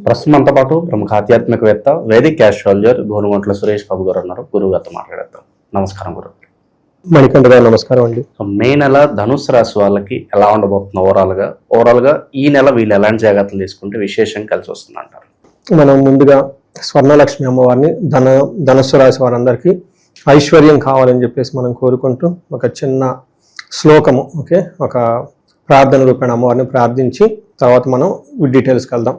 ప్రస్తుతంతో పాటు ప్రముఖ ఆధ్యాత్మికవేత్త వేదిక్ ఆస్ట్రాలజర్ గోనుగంట్ల సురేష్ బాబు గారు ఉన్నారు. గురువు గారితో మాట్లాడేద్దాం. నమస్కారం గురువు. మణికంఠ గారు నమస్కారం అండి. మే నెల ధనుసు రాశి వాళ్ళకి ఎలా ఉండబోతుంది? ఓవరాల్ గా ఈ నెల వీళ్ళు ఎలాంటి జాగ్రత్తలు తీసుకుంటే విశేషంగా కలిసి వస్తుంది అంటారు? మనం ముందుగా స్వర్ణలక్ష్మి అమ్మవారిని ధనుస్సు రాశి వారందరికీ ఐశ్వర్యం కావాలని చెప్పేసి మనం కోరుకుంటూ ఒక చిన్న శ్లోకము ఒక ప్రార్థన రూపేణ అమ్మవారిని ప్రార్థించి తర్వాత మనం డీటెయిల్స్కి వెళ్దాం.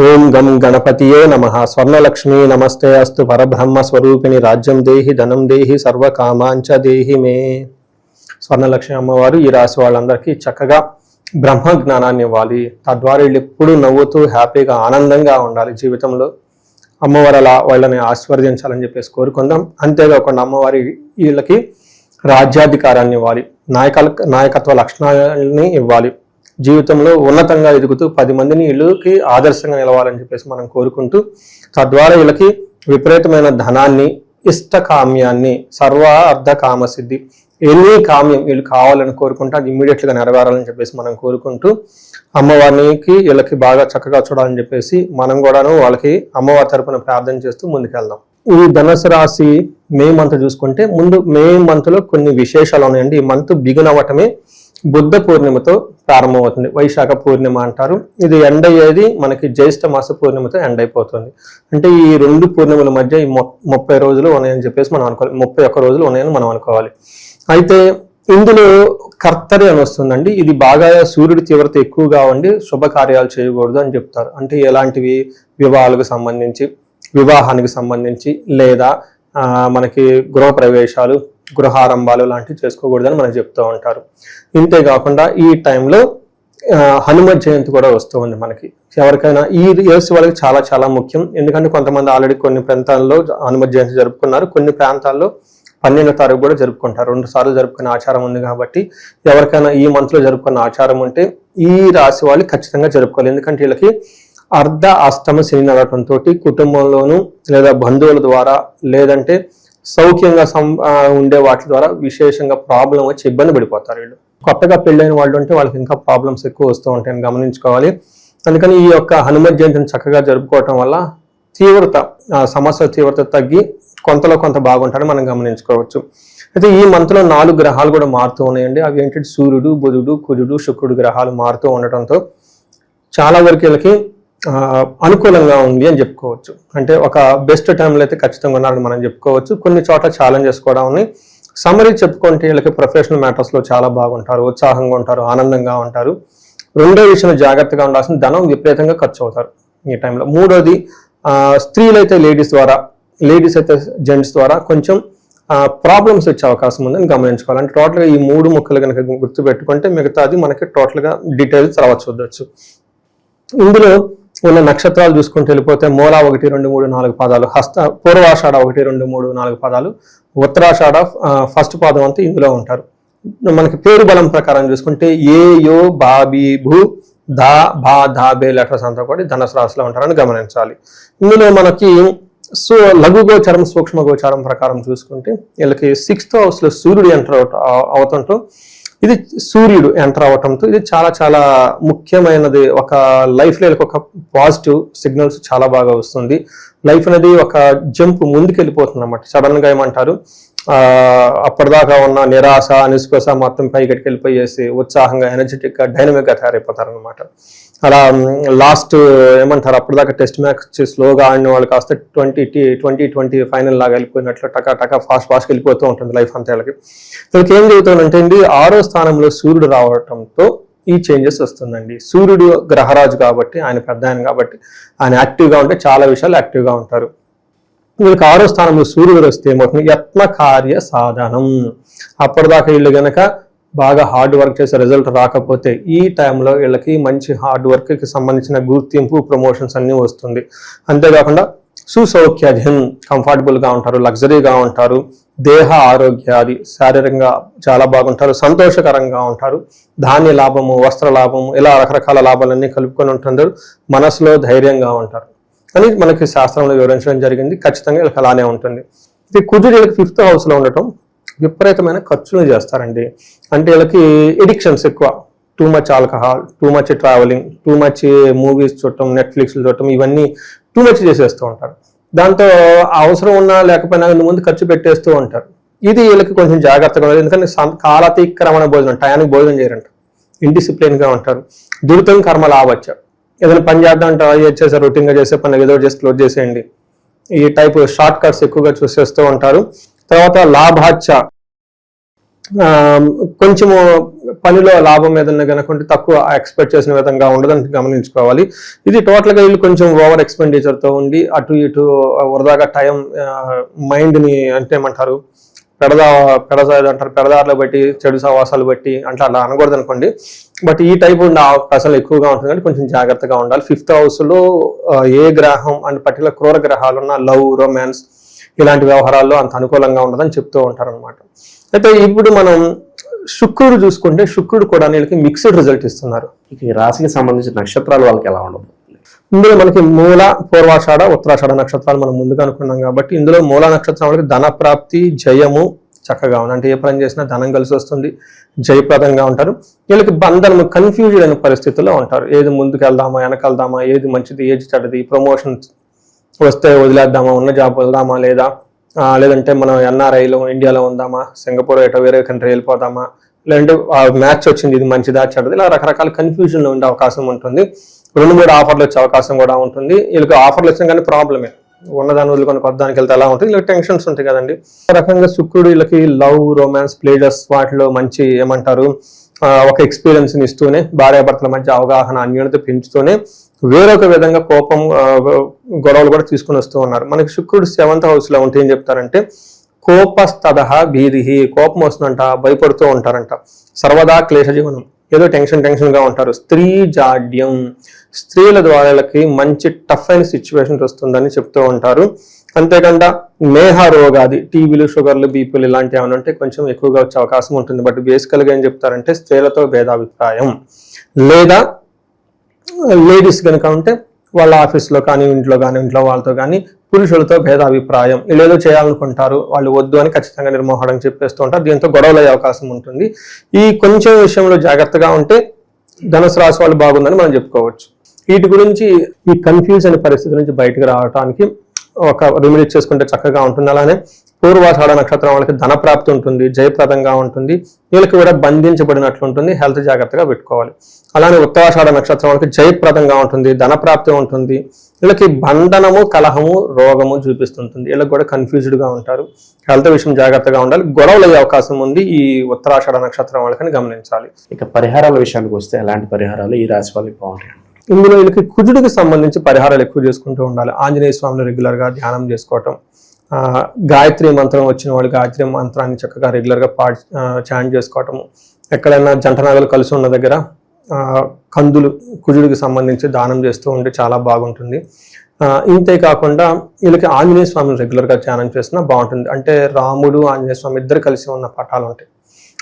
ఓం గం గణపతియే నమః. స్వర్ణలక్ష్మి నమస్తే అస్తు పరబ్రహ్మ స్వరూపిణి రాజ్యం దేహి ధనం దేహి సర్వకామాంచ దేహి మే. స్వర్ణలక్ష్మి అమ్మవారు ఈ రాశి వాళ్ళందరికీ చక్కగా బ్రహ్మ జ్ఞానాన్ని ఇవ్వాలి. తద్వారా వీళ్ళు ఎప్పుడూ నవ్వుతూ హ్యాపీగా ఆనందంగా ఉండాలి జీవితంలో. అమ్మవారు అలా వాళ్ళని ఆశీర్వదించాలని చెప్పేసి కోరుకుందాం. అంతేకాకుండా అమ్మవారి వీళ్ళకి రాజ్యాధికారాన్ని ఇవ్వాలి, నాయకత్వ లక్షణాలని ఇవ్వాలి, జీవితంలో ఉన్నతంగా ఎదుగుతూ 10 మందిని వీళ్ళకి ఆదర్శంగా నిలవాలని చెప్పేసి మనం కోరుకుంటూ తద్వారా వీళ్ళకి విపరీతమైన ధనాన్ని, ఇష్టకామ్యాన్ని, సర్వ అర్ధ కామసిద్ధి, ఎన్ని కామ్యం వీళ్ళు కావాలని కోరుకుంటూ అది ఇమ్మీడియట్గా నెరవేరాలని చెప్పేసి మనం కోరుకుంటూ అమ్మవారికి వీళ్ళకి బాగా చక్కగా చూడాలని చెప్పేసి మనం కూడాను వాళ్ళకి అమ్మవారి తరపున ప్రార్థన చేస్తూ ముందుకెళ్దాం. ఈ ధనుసు రాశి మే మంత్ చూసుకుంటే ముందు మే మంత్ లో కొన్ని విశేషాలు ఉన్నాయండి. ఈ మంత్ బిగిన్ అవ్వటమే బుద్ధ పూర్ణిమతో ప్రారంభమవుతుంది. వైశాఖ పూర్ణిమ అంటారు. ఇది ఎండ్ అయ్యేది మనకి జ్యేష్ఠ మాస పూర్ణిమతో ఎండ్ అయిపోతుంది. అంటే ఈ 2 పూర్ణిమల మధ్య ఈ 30 రోజులు ఉన్నాయని చెప్పేసి మనం అనుకోవాలి. 31 రోజులు ఉన్నాయని మనం అనుకోవాలి. అయితే ఇందులో కర్తరి అని వస్తుందండి. ఇది బాగా సూర్యుడి తీవ్రత ఎక్కువగా ఉండి శుభకార్యాలు చేయకూడదు అని చెప్తారు. అంటే ఎలాంటివి? వివాహాలకు సంబంధించి, వివాహానికి సంబంధించి, లేదా మనకి గృహప్రవేశాలు, గృహారంభాలు లాంటివి చేసుకోకూడదని మనకు చెప్తూ ఉంటారు. ఇంతేకాకుండా ఈ టైంలో హనుమత్ జయంతి కూడా వస్తూ ఉంది మనకి. ఎవరికైనా ఈ రాశి వాళ్ళకి చాలా చాలా ముఖ్యం. ఎందుకంటే కొంతమంది ఆల్రెడీ కొన్ని ప్రాంతాల్లో హనుమత్ జయంతి జరుపుకున్నారు, కొన్ని ప్రాంతాల్లో 12వ తారీఖు కూడా జరుపుకుంటారు. 2 సార్లు జరుపుకునే ఆచారం ఉంది. కాబట్టి ఎవరికైనా ఈ మంత్ లో జరుపుకున్న ఆచారం ఉంటే ఈ రాశి వాళ్ళు ఖచ్చితంగా జరుపుకోవాలి. ఎందుకంటే వీళ్ళకి అర్ధ అష్టమ శని నడవటంతో కుటుంబంలోనూ లేదా బంధువుల ద్వారా లేదంటే సౌఖ్యంగా ఉండే వాటి ద్వారా విశేషంగా ప్రాబ్లం వచ్చి ఇబ్బంది పడిపోతారు. వీళ్ళు కొత్తగా పెళ్ళైన వాళ్ళు ఉంటే వాళ్ళకి ఇంకా ప్రాబ్లమ్స్ ఎక్కువ వస్తూ ఉంటాయని గమనించుకోవాలి. అందుకని ఈ యొక్క హనుమత్ జయంతిని చక్కగా జరుపుకోవటం వల్ల సమస్య తీవ్రత తగ్గి కొంతలో కొంత బాగుంటారని మనం గమనించుకోవచ్చు. అయితే ఈ మంత్ లో 4 గ్రహాలు కూడా మారుతూ ఉన్నాయండి. అవి ఏంటంటే సూర్యుడు, బుధుడు, కుజుడు, శుక్రుడు గ్రహాలు మారుతూ ఉండటంతో చాలా వరకు వీళ్ళకి అనుకూలంగా ఉంది అని చెప్పుకోవచ్చు. అంటే ఒక బెస్ట్ టైంలో అయితే ఖచ్చితంగా ఉన్నారని మనం చెప్పుకోవచ్చు. కొన్ని చోట్ల ఛాలెంజెస్ కూడా ఉన్నాయి. సమరీ చెప్పుకుంటే వీళ్ళకి ప్రొఫెషనల్ మ్యాటర్స్ లో చాలా బాగుంటారు, ఉత్సాహంగా ఉంటారు, ఆనందంగా ఉంటారు. రెండో విషయంలో జాగ్రత్తగా ఉండాల్సిన ధనం విపరీతంగా ఖర్చు అవుతారు ఈ టైంలో. మూడోది స్త్రీలైతే లేడీస్ అయితే జెంట్స్ ద్వారా కొంచెం ప్రాబ్లమ్స్ వచ్చే అవకాశం ఉందని గమనించుకోవాలి. అంటే టోటల్గా ఈ 3 ముక్కలు కనుక గుర్తుపెట్టుకుంటే మిగతాది మనకి టోటల్గా డీటెయిల్స్ తర్వాత చూడొచ్చు. ఇందులో ఉన్న నక్షత్రాలు చూసుకుంటూ వెళ్ళిపోతే మూల 1, 2, 3, 4 పాదాలు, పూర్వాషాఢ 1, 2, 3, 4 పాదాలు, ఉత్తరాషాఢ ఫస్ట్ పాదం అంతా ఇందులో ఉంటారు. మనకి పేరు బలం ప్రకారం చూసుకుంటే ఏ, యో, బా, బి, భూ, దా, భా, దా, బే లెటర్స్ అంతా కూడా ధనుసు రాశిలో ఉంటారని గమనించాలి. ఇందులో మనకి లఘు గోచారం, సూక్ష్మ గోచారం ప్రకారం చూసుకుంటే వీళ్ళకి 6th house లో సూర్యుడు ఎంటర్ అవుతుంటూ ఇది సూర్యుడు ఎంటర్ అవటంతో ఇది చాలా చాలా ముఖ్యమైనది. ఒక లైఫ్లో ఒక పాజిటివ్ సిగ్నల్స్ చాలా బాగా వస్తుంది. లైఫ్ అనేది ఒక జంప్ ముందుకు వెళ్ళిపోతుంది అన్నమాట. సడన్ గా ఏమంటారు, అప్పటిదాకా ఉన్న నిరాశ, నిస్పృహ మొత్తం పైకి వెళ్ళిపోయేసి ఉత్సాహంగా, ఎనర్జెటిక్ గా, డైనమిక్ గా తయారైపోతారు అనమాట. అలా లాస్ట్ ఏమంటారు, అప్పటిదాకా టెస్ట్ మ్యాచ్ స్లోగా ఆడిన వాళ్ళు కాస్త 2020 ఫైనల్ లాగా వెళ్ళిపోయినట్లు టకా ఫాస్ట్ వెళ్ళిపోతూ ఉంటుంది లైఫ్ అంతా. వీళ్ళకి ఏం జరుగుతుందంటే అండి, 6వ స్థానంలో సూర్యుడు రావడంతో ఈ చేంజెస్ వస్తుందండి. సూర్యుడు గ్రహరాజు కాబట్టి, ఆయన పెద్ద ఆయన కాబట్టి ఆయన యాక్టివ్గా ఉంటే చాలా విషయాలు యాక్టివ్గా ఉంటారు. వీళ్ళకి 6వ స్థానంలో సూర్యుడు వస్తే ఏమవుతుంది, యత్న కార్య సాధనం. అప్పటిదాకా వీళ్ళు గనక బాగా హార్డ్ వర్క్ చేసే రిజల్ట్ రాకపోతే ఈ టైంలో వీళ్ళకి మంచి హార్డ్ వర్క్ కి సంబంధించిన గుర్తింపు, ప్రమోషన్స్ అన్ని వస్తుంది. అంతేకాకుండా సుసౌఖ్యాధీనం, కంఫర్టబుల్ గా ఉంటారు, లగ్జరీగా ఉంటారు, దేహ ఆరోగ్యాది శారీరకంగా చాలా బాగుంటారు, సంతోషకరంగా ఉంటారు, ధాన్య లాభము, వస్త్ర లాభము, ఇలా రకరకాల లాభాలన్నీ కలుపుకొని ఉంటుంటారు, మనసులో ధైర్యంగా ఉంటారు అని మనకి శాస్త్రంలో వివరించడం జరిగింది. ఖచ్చితంగా వీళ్ళకి అలానే ఉంటుంది. ఇది కుజుడు వీళ్ళకి 5th house లో ఉండటం విపరీతమైన ఖర్చులు చేస్తారండి. అంటే వీళ్ళకి ఎడిక్షన్స్ ఎక్కువ. Too much alcohol, too much travelling, too much movies చూడటం, నెట్ఫ్లిక్స్ చూడటం, ఇవన్నీ టూ మచ్ చేసేస్తూ ఉంటారు. దాంతో అవసరం ఉన్నా లేకపోయినా ముందు ఖర్చు పెట్టేస్తూ ఉంటారు. ఇది వీళ్ళకి కొంచెం జాగ్రత్తగా ఉండాలి. ఎందుకంటే కాలాతీక్రమణ భోజనం, టయానికి భోజనం చేయరంట, ఇండిసిప్లిన్గా ఉంటారు. దురితం కర్మ లాభచ్చారు. ఏదైనా పని చేద్దాం అంటే చేసేసారు, రొటీన్గా చేసే పని ఏదో చేసి క్లోజ్ చేసేయండి. ఈ టైప్ షార్ట్ కట్స్ ఎక్కువగా చూసేస్తూ ఉంటారు. తర్వాత లాభాచ్చ, కొంచెము పనిలో లాభం ఏదన్నా కనుకుంటే తక్కువ ఎక్స్పెక్ట్ చేసిన విధంగా ఉండదని గమనించుకోవాలి. ఇది టోటల్గా వీళ్ళు కొంచెం ఓవర్ ఎక్స్పెండిచర్తో ఉండి అటు ఇటు వరదాగా టైం మైండ్ని అంటే ఏమంటారు పెడదారులు బట్టి, చెడు సవాసాలు బట్టి అంటే అలా అనకూడదు అనుకోండి. బట్ ఈ టైప్ ఉండే అవకాశాలు ఎక్కువగా ఉంటుంది కాబట్టి కొంచెం జాగ్రత్తగా ఉండాలి. 5th హౌస్లో ఏ గ్రహం అండ్ పర్టికులర్ క్రూర గ్రహాలు ఉన్న లవ్, రొమాన్స్ ఇలాంటి వ్యవహారాల్లో అంత అనుకూలంగా ఉండదని చెప్తూ ఉంటారు అనమాట. అయితే ఇప్పుడు మనం శుక్రుడు చూసుకుంటే శుక్రుడు కూడా వీళ్ళకి మిక్స్డ్ రిజల్ట్ ఇస్తున్నారు. ఈ రాశికి సంబంధించిన నక్షత్రాలు వాళ్ళకి ఎలా ఉండబోతుంది? ఇందులో మనకి మూల, పూర్వాషాఢ, ఉత్తరాషాఢ నక్షత్రాలు మనం ముందుగా అనుకున్నాం కాబట్టి ఇందులో మూల నక్షత్రం వాళ్ళకి ధన ప్రాప్తి, జయము చక్కగా ఉంది. అంటే ఏ పని చేసినా ధనం కలిసి వస్తుంది, జయప్రదంగా ఉంటారు. వీళ్ళకి బంధనము, కన్ఫ్యూజన్ అనే పరిస్థితుల్లో ఉంటారు. ఏది ముందుకు వెళ్దామా, వెనకెళ్దామా, ఏది మంచిది, ఏది చెడ్డది, ప్రమోషన్ వస్తే వదిలేద్దామా, ఉన్న జాబ్ వదిలేద్దామా, లేదంటే మనం ఎన్ఆర్ఐలో ఇండియాలో ఉందామా, సింగపూర్ ఎటో వేరే కంట్రీ వెళ్ళిపోదామా, లేదంటే మ్యాచ్ వచ్చింది ఇది మంచిదా చెడ్డది, ఇలా రకరకాల కన్ఫ్యూజన్లో ఉండే అవకాశం ఉంటుంది. 2-3 ఆఫర్లు వచ్చే అవకాశం కూడా ఉంటుంది. వీళ్ళకి ఆఫర్లు వచ్చినా కానీ ప్రాబ్లమే, ఉన్నదాన్ని వదులుకొని కొద్దానికి వెళ్తే ఎలా ఉంటుంది, ఇలా టెన్షన్స్ ఉంటాయి కదండి. ఆ రకంగా శుక్రుడు వీళ్ళకి లవ్, రొమాన్స్, ప్లేజర్స్ వాటిలో మంచి ఏమంటారు ఒక ఎక్స్పీరియన్స్ని ఇస్తూనే, భార్యాభర్తల మధ్య అవగాహన, అన్యోన్యత పెంచుతూనే వేరొక విధంగా కోపం, గొడవలు కూడా తీసుకుని వస్తూ ఉన్నారు. మనకి శుక్రుడు 7th హౌస్లో ఉంటే ఏం చెప్తారంటే కోపస్తదహ భీదిహి, కోపం వస్తుందంట, భయపడుతూ ఉంటారంట. సర్వదా క్లేశ జీవనం, ఏదో టెన్షన్గా ఉంటారు. స్త్రీ జాడ్యం, స్త్రీల ద్వారాలకి మంచి టఫ్ అయిన సిచ్యువేషన్స్ వస్తుందని చెప్తూ ఉంటారు. అంతేకాకుండా మేహ రోగాది, టీబీలు, షుగర్లు, బీపీలు ఇలాంటివి ఏమైనా ఉంటే కొంచెం ఎక్కువగా వచ్చే అవకాశం ఉంటుంది. బట్ బేసికల్గా ఏం చెప్తారంటే స్త్రీలతో భేదాభిప్రాయం, లేదా లేడీస్ కనుక ఉంటే వాళ్ళ ఆఫీస్లో కానీ ఇంట్లో వాళ్ళతో కానీ పురుషులతో భేదాభిప్రాయం, వీళ్ళు చేయాలనుకుంటారు, వాళ్ళు వద్దు అని ఖచ్చితంగా నిర్మోహడం చెప్పేస్తూ ఉంటారు. దీంతో గొడవలు అయ్యే అవకాశం ఉంటుంది. ఈ కొంచెం విషయంలో జాగ్రత్తగా ఉంటే ధనుసు రాశి వాళ్ళు బాగుందని మనం చెప్పుకోవచ్చు. వీటి గురించి, ఈ కన్ఫ్యూజ్ అనే పరిస్థితి నుంచి బయటకు రావడానికి ఒక రెమెడీ చేసుకుంటే చక్కగా ఉంటుంది. అలానే పూర్వాషాఢ నక్షత్రం వాళ్ళకి ధన ప్రాప్తి ఉంటుంది, జయప్రదంగా ఉంటుంది. వీళ్ళకి కూడా బంధించబడినట్లు ఉంటుంది, హెల్త్ జాగ్రత్తగా పెట్టుకోవాలి. అలానే ఉత్తరాషాఢ నక్షత్రం వాళ్ళకి జయప్రదంగా ఉంటుంది, ధన ప్రాప్తి ఉంటుంది. వీళ్ళకి బంధనము, కలహము, రోగము చూపిస్తుంటుంది. వీళ్ళకి కూడా కన్ఫ్యూజ్డ్గా ఉంటారు, హెల్త్ విషయం జాగ్రత్తగా ఉండాలి. గొడవలు అయ్యే అవకాశం ఉంది ఈ ఉత్తరాషాఢ నక్షత్రం వాళ్ళకని గమనించాలి. ఇక పరిహారాల విషయానికి వస్తే ఎలాంటి పరిహారాలు ఈ రాశి వాళ్ళకి బాగుంటాయి? ఇందులో వీళ్ళకి కుజుడికి సంబంధించి పరిహారాలు ఎక్కువ చేసుకుంటూ ఉండాలి. ఆంజనేయ స్వామిని రెగ్యులర్గా ధ్యానం చేసుకోవటం, గాయత్రి మంత్రం వచ్చిన వాళ్ళు గాయత్రి మంత్రాన్ని చక్కగా రెగ్యులర్గా చాంట్ చేసుకోవటము, ఎక్కడైనా జంటనాగలు కలిసి ఉన్న దగ్గర కందులు కుజుడికి సంబంధించి దానం చేస్తూ ఉంటే చాలా బాగుంటుంది. ఇంతే కాకుండా వీళ్ళకి ఆంజనేయ స్వామిని రెగ్యులర్గా ధ్యానం చేసినా బాగుంటుంది. అంటే రాముడు, ఆంజనేయ స్వామి ఇద్దరు కలిసి ఉన్న పటాలు ఉంటాయి,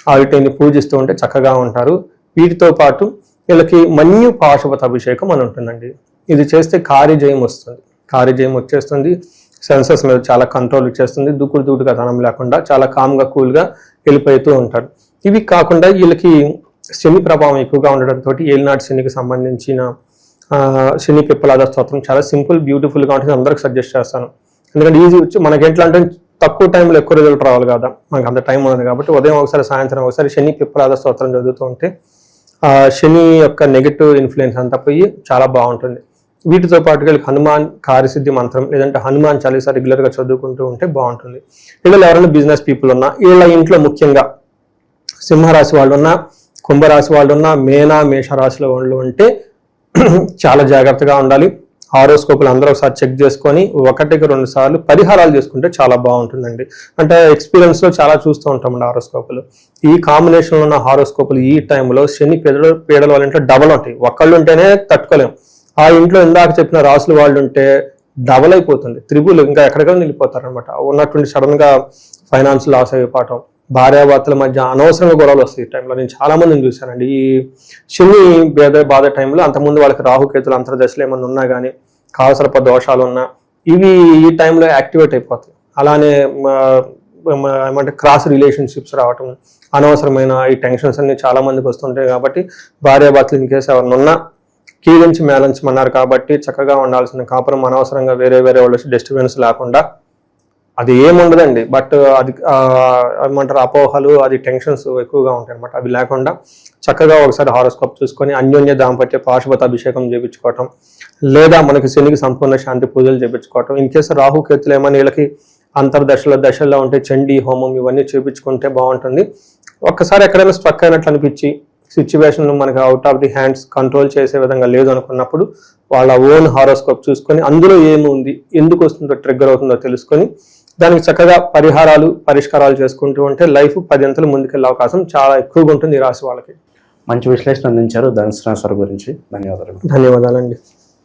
వాటిని పూజిస్తూ ఉంటే చక్కగా ఉంటారు. వీటితో పాటు వీళ్ళకి మన్యు పాశుపత అభిషేకం అని ఉంటుందండి. ఇది చేస్తే కార్యజయం వస్తుంది, కార్యజయం వచ్చేస్తుంది. సెన్సెస్ మీద చాలా కంట్రోల్ ఇచ్చేస్తుంది. దూకుడుగా తనం లేకుండా చాలా కామ్గా, కూల్గా వెళ్ళిపోతూ ఉంటారు. ఇవి కాకుండా వీళ్ళకి శని ప్రభావం ఎక్కువగా ఉండడంతో ఏలినాటి శనికి సంబంధించిన శని పిప్పలాద స్తోత్రం చాలా సింపుల్, బ్యూటిఫుల్గా ఉంటుంది. అందరికి సజెస్ట్ చేస్తాను. ఎందుకంటే ఈజీ మనకి ఎట్లా అంటే తక్కువ టైంలో ఎక్కువ రిజల్ట్ రావాలి కదా, మనకు అంత టైం ఉన్నది కాబట్టి ఉదయం ఒకసారి, సాయంత్రం ఒకసారి శని పిప్పలాద స్తోత్రం చదువుతూ ఉంటే శని యొక్క నెగటివ్ ఇన్ఫ్లుయెన్స్ అంతా పోయి చాలా బాగుంటుంది. వీటితో పాటుగా హనుమాన్ కార్యసిద్ధి మంత్రం లేదంటే హనుమాన్ చాలీసా రెగ్యులర్గా చదువుకుంటూ ఉంటే బాగుంటుంది. వీళ్ళు ఎవరైనా బిజినెస్ పీపుల్ ఉన్నా, వీళ్ళ ఇంట్లో ముఖ్యంగా సింహరాశి వాళ్ళు ఉన్నా, కుంభరాశి వాళ్ళు ఉన్నా, మేషరాశిలో వాళ్ళు ఉంటే చాలా జాగ్రత్తగా ఉండాలి. హారోస్కోపులు అందరూ ఒకసారి చెక్ చేసుకొని 1-2 సార్లు పరిహారాలు చేసుకుంటే చాలా బాగుంటుందండి. అంటే ఎక్స్పీరియన్స్లో చాలా చూస్తూ ఉంటామండి హారోస్కోపులు. ఈ కాంబినేషన్లో ఉన్న హారోస్కోపులు ఈ టైంలో శని పీడల వాళ్ళ ఇంట్లో డబల్ ఉంటాయి. ఒక్కళ్ళు ఉంటేనే తట్టుకోలేం. ఆ ఇంట్లో ఇందాక చెప్పిన రాసులు వాళ్ళు ఉంటే డబల్ అయిపోతుంది, త్రిబుల్, ఇంకా ఎక్కడికైనా నిలిపోతారనమాట. ఉన్నటువంటి సడన్గా ఫైనాన్స్ లాస్ అయిపోవటం, భార్యాభర్తల మధ్య అనవసరంగా గొడవలు వస్తాయి ఈ టైంలో. నేను చాలా మందిని చూశానండి. ఈ శని బాధ టైంలో అంతకుముందు వాళ్ళకి రాహుకేతులు అంతర్దశలు ఏమన్నా ఉన్నా కానీ, కాలసర్ప దోషాలు ఉన్నా, ఇవి ఈ టైంలో యాక్టివేట్ అయిపోతాయి. అలానే ఏమంటే క్రాస్ రిలేషన్షిప్స్ రావటం, అనవసరమైన ఈ టెన్షన్స్ అన్ని చాలా మందికి వస్తుంటాయి. కాబట్టి భార్యాభర్తలు ఇన్ కేసు ఎవరిని ఉన్నా కీలించి మేళించమన్నారు కాబట్టి చక్కగా ఉండాల్సిన కాపురం అనవసరంగా వేరే వాళ్ళ డిస్టర్బెన్స్ లేకుండా, అది ఏముండదండి, బట్ అది ఏమంటారు అపోహలు, అది టెన్షన్స్ ఎక్కువగా ఉంటాయి అనమాట. అవి లేకుండా చక్కగా ఒకసారి హారోస్కోప్ చూసుకొని అన్యోన్య దాంపత్య పాశుపత అభిషేకం చేయించుకోవటం, లేదా మనకి శనికి సంపూర్ణ శాంతి పూజలు చేయించుకోవటం. ఇన్ కేసు రాహుకేతులు ఏమైనా వీళ్ళకి దశల్లో ఉంటే చండీ హోమం ఇవన్నీ చేయించుకుంటే బాగుంటుంది. ఒక్కసారి ఎక్కడైనా స్ట్రక్ అయినట్లు అనిపించి సిచ్యువేషన్ మనకి out of the hands control చేసే విధంగా లేదు అనుకున్నప్పుడు వాళ్ళ ఓన్ హారోస్కోప్ చూసుకొని అందులో ఏముంది, ఎందుకు వస్తుందో, ట్రిగ్గర్ అవుతుందో తెలుసుకొని దానికి చక్కగా పరిష్కారాలు చేసుకుంటూ ఉంటే లైఫ్ 10 అంతలు ముందుకెళ్ళే అవకాశం చాలా ఎక్కువగా ఉంటుంది ఈ రాశి వాళ్ళకి. మంచి విశ్లేషణ అందించారు ధనుసు రాశి వారి గురించి. ధన్యవాదాలు. ధన్యవాదాలండి.